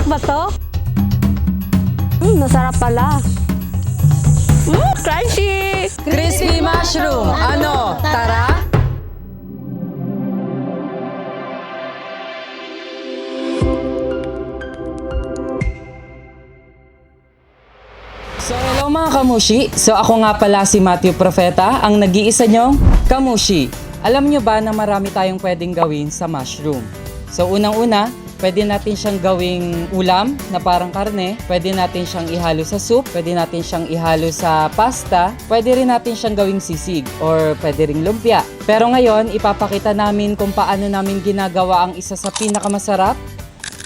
ba to? Masarap pala. Crunchy! Crispy mushroom! Ano? Tara? So hello mga kamushi! So ako nga pala si Matthew Profeta, ang nag-iisa nyong kamushi. Alam nyo ba na marami tayong pwedeng gawin sa mushroom? So unang-una, pwede natin siyang gawing ulam na parang karne, pwede natin siyang ihalo sa soup, pwede natin siyang ihalo sa pasta, pwede rin natin siyang gawing sisig or pwede ring lumpia. Pero ngayon, ipapakita namin kung paano namin ginagawa ang isa sa pinakamasarap,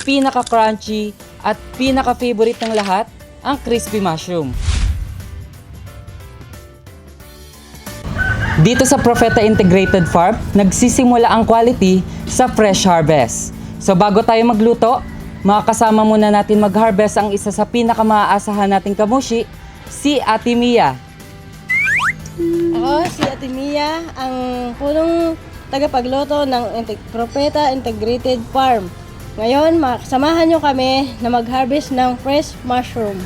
pinaka-crunchy at pinaka-favorite ng lahat, ang crispy mushroom. Dito sa Profeta Integrated Farm, nagsisimula ang quality sa fresh harvest. So bago tayo magluto, makakasama muna natin mag-harvest ang isa sa pinaka-maaasahan nating kamushi, si Ate Mia. Ako, si Ate Mia, ang punong tagapagluto ng Profeta Integrated Farm. Ngayon, makasamahan nyo kami na mag-harvest ng fresh mushroom.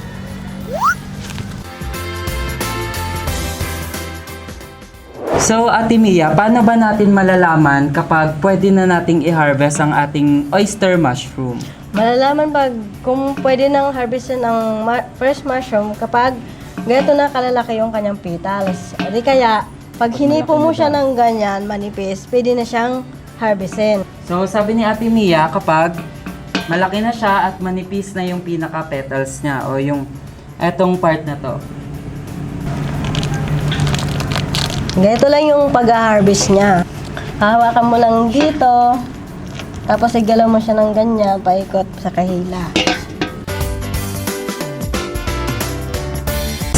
So Ate Mia, paano ba natin malalaman kapag pwede na nating i-harvest ang ating oyster mushroom? Malalaman kung pwede nang harvestin ang fresh mushroom kapag ganito na kalalaki yung kanyang petals. O di kaya, pag hinipo mo siya ng ganyan, manipis, pwede na siyang harvestin. So sabi ni Ate Mia, kapag malaki na siya at manipis na yung pinaka-petals niya o yung etong part na to. Ganito lang yung pag-harvest niya. Hahawakan mo lang dito, tapos igalaw mo siya ng ganyan, paikot sa kahila.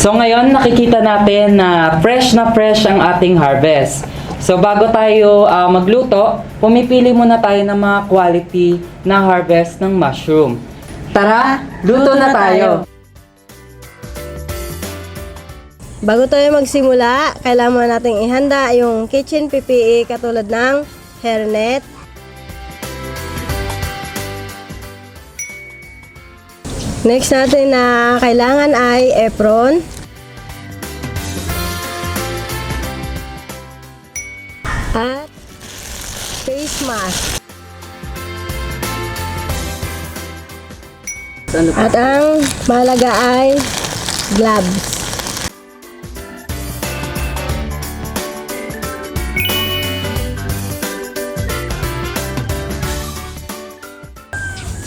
So ngayon nakikita natin na fresh ang ating harvest. So bago tayo magluto, pumipili muna tayo ng mga quality na harvest ng mushroom. Tara, luto na tayo! Bago tayo magsimula, kailangan nating ihanda yung kitchen PPE katulad ng hairnet, next natin na kailangan ay apron, at face mask. At ang mahalaga ay gloves.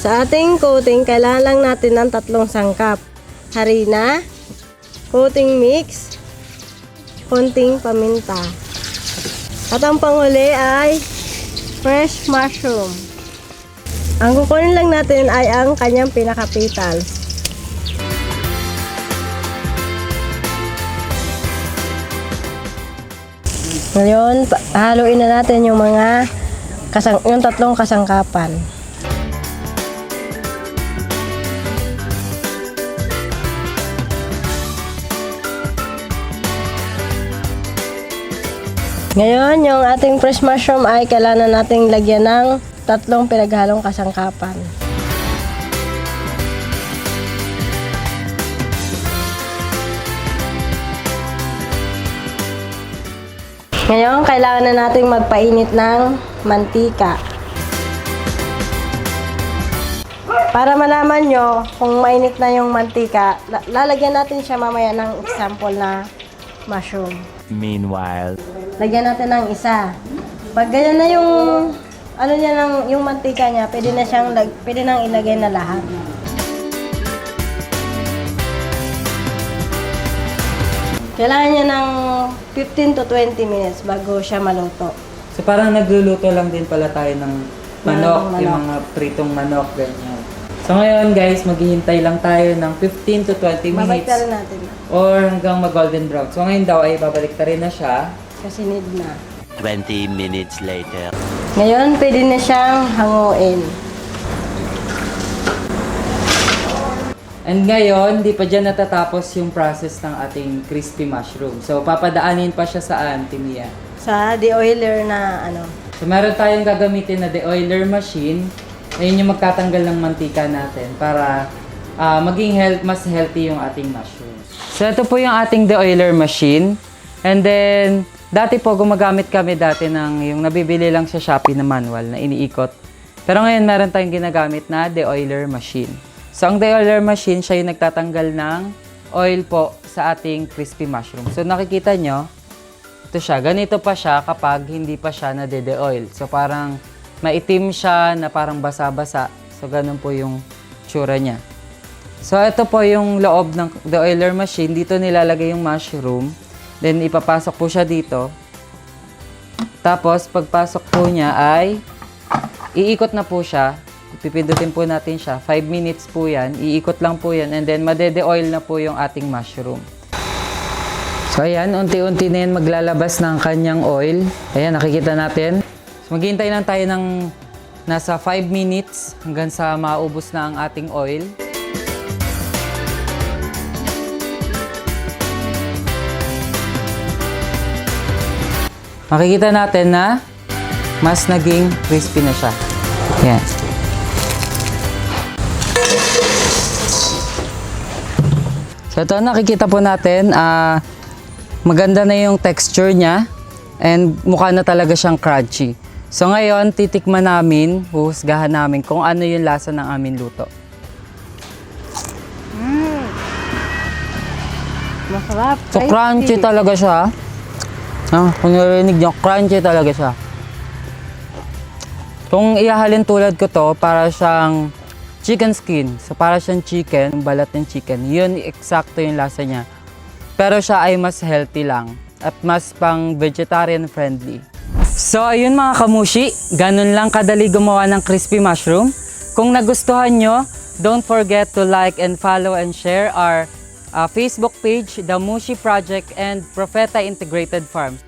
Sa ating coating, kailangan lang natin ng 3 sangkap. Harina, coating mix, konting paminta. At ang panghuli ay fresh mushroom. Ang kukunin lang natin ay ang kanyang pinaka-petals. Ngayon, haluin na natin yung mga yung 3 kasangkapan. Ngayon, yung ating fresh mushroom ay kailangan nating lagyan ng 3 pinaghalong kasangkapan. Ngayon, kailangan na nating magpainit ng mantika. Para malaman nyo kung mainit na yung mantika, lalagyan natin siya mamaya ng example na mushroom. Meanwhile, Lagyan natin ng isa. Pag ganyan na yung ano niya yung mantika niya, pwede nang ilagay na lahat. Kailangan niya ng 15 to 20 minutes bago siya maluto. So parang nagluluto lang din pala tayo ng manok, Manok. yung mga pritong manok, ganyan. So ngayon guys, maghihintay lang tayo ng 15 to 20 minutes. Babaliktarin natin Or hanggang mag-golden brown. So ngayon daw ay babalik rin na siya. kasi need na. 20 minutes later. Ngayon, pwede na siyang hanguin. And ngayon, di pa dyan natatapos yung process ng ating crispy mushroom. So papadaanin pa siya saan, Timia? Sa de-oiler na ano. So meron tayong gagamitin na de-oiler machine. Ayun yung magtatanggal ng mantika natin para maging mas healthy yung ating mushroom. So ito po yung ating de-oiler machine. And then, dati po gumagamit kami ng yung nabibili lang sa Shopee na manual na iniikot. Pero ngayon meron tayong ginagamit na de-oiler machine. So ang de-oiler machine, siya yung nagtatanggal ng oil po sa ating crispy mushroom. So nakikita nyo, ito siya. Ganito pa siya kapag hindi pa siya nade-de-oil. So parang maitim siya na parang basa-basa. So ganun po yung tsura niya. So ito po yung loob ng de-oiler machine. Dito nilalagay yung mushroom. Then ipapasok po siya dito. Tapos pagpasok po niya ay iikot na po siya. Pipindutin po natin siya. 5 minutes po yan. Iikot lang po yan. And then madede-oil na po yung ating mushroom. So ayan, unti-unti na yan maglalabas ng kanyang oil. Ayan, nakikita natin. So maghihintay lang tayo ng nasa 5 minutes hanggang sa maubos na ang ating oil. Makikita natin na mas naging crispy na siya. Yan. So ito, nakikita po natin, maganda na yung texture niya and mukha na talaga siyang crunchy. So ngayon, titikman namin, huhusgahan namin kung ano yung lasa ng aming luto. Masarap. So crunchy talaga siya. Kung narinig nyo, crunchy talaga siya. Kung ihahalin tulad ko to, para siyang chicken skin. So para siyang chicken, yung balat ng chicken. Yun, eksakto yung lasa niya. Pero siya ay mas healthy lang. At mas pang vegetarian friendly. So ayun mga kamushi, ganun lang kadali gumawa ng crispy mushroom. Kung nagustuhan nyo, don't forget to like and follow and share our Facebook page, The Mushi Project and Profeta Integrated Farms.